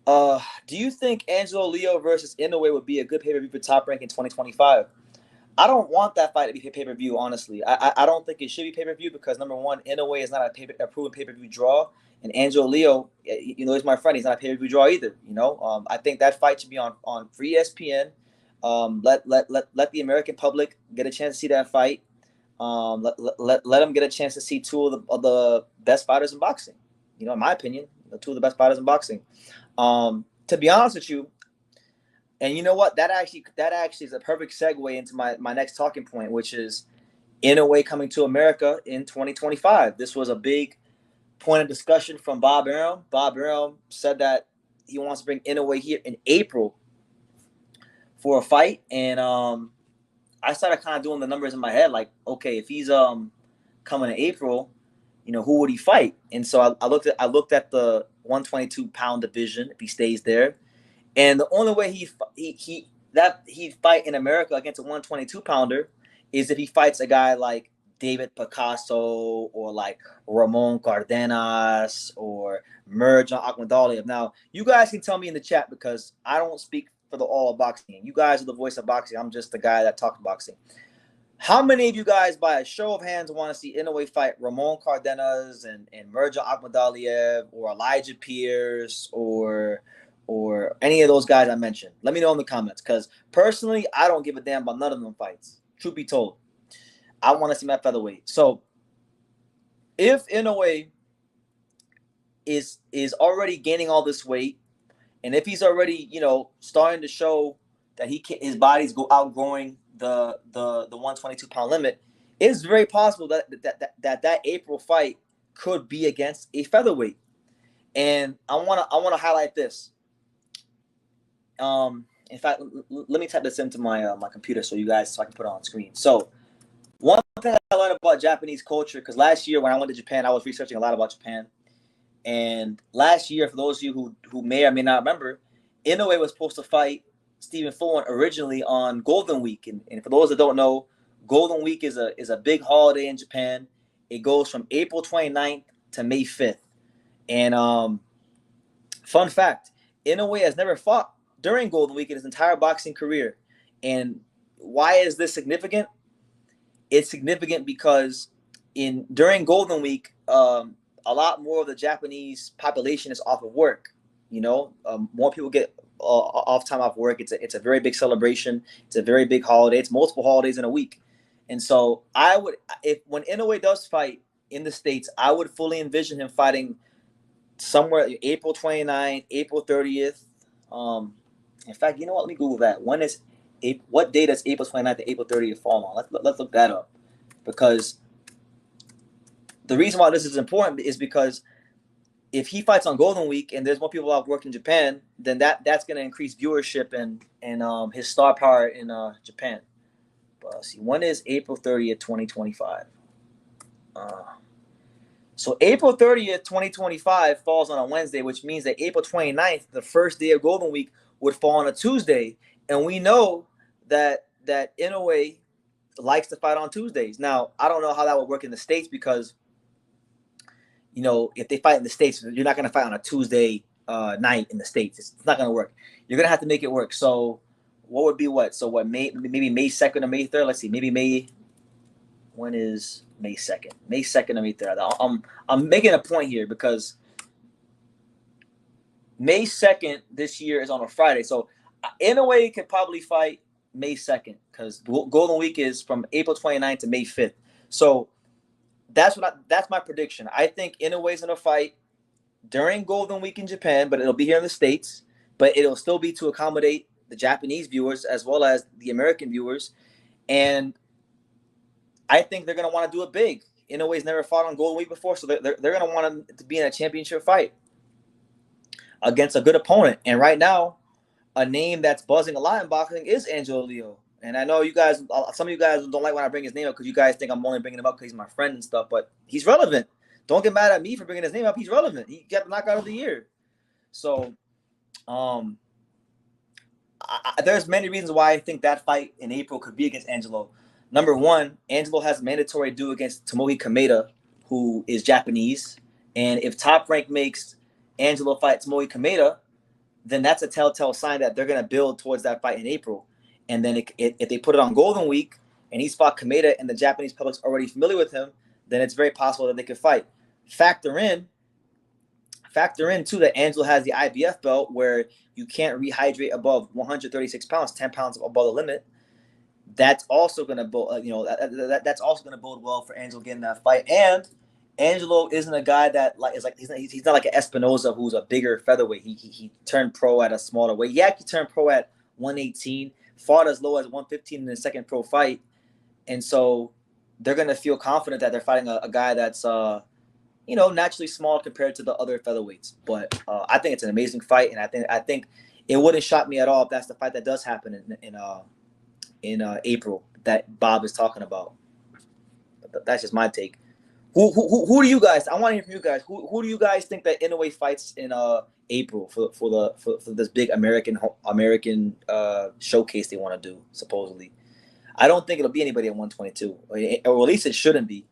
Do you think Angelo Leo versus Inoue would be a good pay-per-view for Top Rank in 2025? I don't want that fight to be pay-per-view, honestly. I don't think it should be pay-per-view because, number one, Inoue is not a proven pay-per-view draw. And Angelo Leo, he's my friend. He's not a pay-per-view draw either, I think that fight should be on free ESPN. Let the American public get a chance to see that fight. Let them get a chance to see two of the best fighters in boxing. In my opinion, two of the best fighters in boxing. To be honest with you, and you know what? That actually is a perfect segue into my next talking point, which is Inoue coming to America in 2025. This was a big point of discussion from Bob Arum. Bob Arum said that he wants to bring Inoue here in April for a fight, and I started kind of doing the numbers in my head, like, okay, if he's coming in April, who would he fight? And so I looked at the 122-pound division if he stays there, and the only way he'd fight in America against a 122-pounder is if he fights a guy like David Picasso or like Ramon Cardenas or Merjan Akhmadaliev. Now, you guys can tell me in the chat because I don't speak for the all of boxing. You guys are the voice of boxing. I'm just the guy that talks boxing. How many of you guys, by a show of hands, want to see Inoue fight Ramon Cardenas and Merjan Akhmadaliev or Elijah Pierce or any of those guys I mentioned? Let me know in the comments, because personally, I don't give a damn about none of them fights. Truth be told, I want to see my featherweight. So if Inoue is already gaining all this weight, and if he's already starting to show that his body's outgrowing the 122-pound limit, it's very possible that April fight could be against a featherweight. And I want to highlight this. In fact, let me type this into my computer so I can put it on screen. So one thing I learned about Japanese culture, because last year when I went to Japan, I was researching a lot about Japan. And last year, for those of you who may or may not remember, Inoue was supposed to fight Stephen Fulton originally on Golden Week. And for those that don't know, Golden Week is a big holiday in Japan. It goes from April 29th to May 5th. And fun fact, Inoue has never fought during Golden Week in his entire boxing career. And why is this significant? It's significant because during Golden Week, a lot more of the Japanese population is off of work. More people get off time off work. It's a very big celebration. It's a very big holiday. It's multiple holidays in a week. And so when Inoue does fight in the States, I would fully envision him fighting somewhere April 29th, April 30th. In fact, you know what? Let me Google that. What day does April 29th to April 30th fall on? Let's look that up, because the reason why this is important is because if he fights on Golden Week and there's more people out working in Japan, then that's going to increase viewership and his star power in Japan. But let's see, when is April 30th, 2025? So April 30th, 2025 falls on a Wednesday, which means that April 29th, the first day of Golden Week, would fall on a Tuesday. And we know that Inoue likes to fight on Tuesdays. Now, I don't know how that would work in the States because, if they fight in the States, you're not going to fight on a Tuesday night in the States. It's not going to work. You're going to have to make it work. So what would be what? So what, maybe May 2nd or May 3rd? Let's see, maybe when is May 2nd? May 2nd or May 3rd? I'm making a point here because May 2nd this year is on a Friday. So Inoue could probably fight May 2nd because Golden Week is from April 29th to May 5th. So that's my prediction. I think Inoue's going to fight during Golden Week in Japan, but it'll be here in the States. But it'll still be to accommodate the Japanese viewers as well as the American viewers. And I think they're going to want to do it big. Inoue's never fought on Golden Week before, so they're going to want him to be in a championship fight against a good opponent. And right now, a name that's buzzing a lot in boxing is Angelo Leo. And I know some of you guys don't like when I bring his name up because you guys think I'm only bringing him up because he's my friend and stuff, but he's relevant. Don't get mad at me for bringing his name up. He's relevant. He got the knockout of the year. So there's many reasons why I think that fight in April could be against Angelo. Number one, Angelo has mandatory due against Tomohiro Kameda, who is Japanese. And if Top Rank makes Angelo fight Tomohiro Kameda, then that's a telltale sign that they're going to build towards that fight in April. And then if they put it on Golden Week and he fought Kameda and the Japanese public's already familiar with him, then it's very possible that they could fight. Factor in too that Angelo has the IBF belt where you can't rehydrate above 136 pounds, 10 pounds above the limit. That's also going to that's also going to bode well for Angelo getting that fight. And Angelo isn't a guy that he's not like an Espinoza who's a bigger featherweight. He turned pro at a smaller weight. Yeah, he turned pro at 118, fought as low as 115 in his second pro fight, and so they're going to feel confident that they're fighting a guy that's naturally small compared to the other featherweights. But I think it's an amazing fight, and I think it wouldn't shock me at all if that's the fight that does happen in April that Bob is talking about. But that's just my take. Who do you guys? I want to hear from you guys. Who do you guys think that Inoue fights in April for this big American showcase they want to do supposedly? I don't think it'll be anybody at 122, or at least it shouldn't be.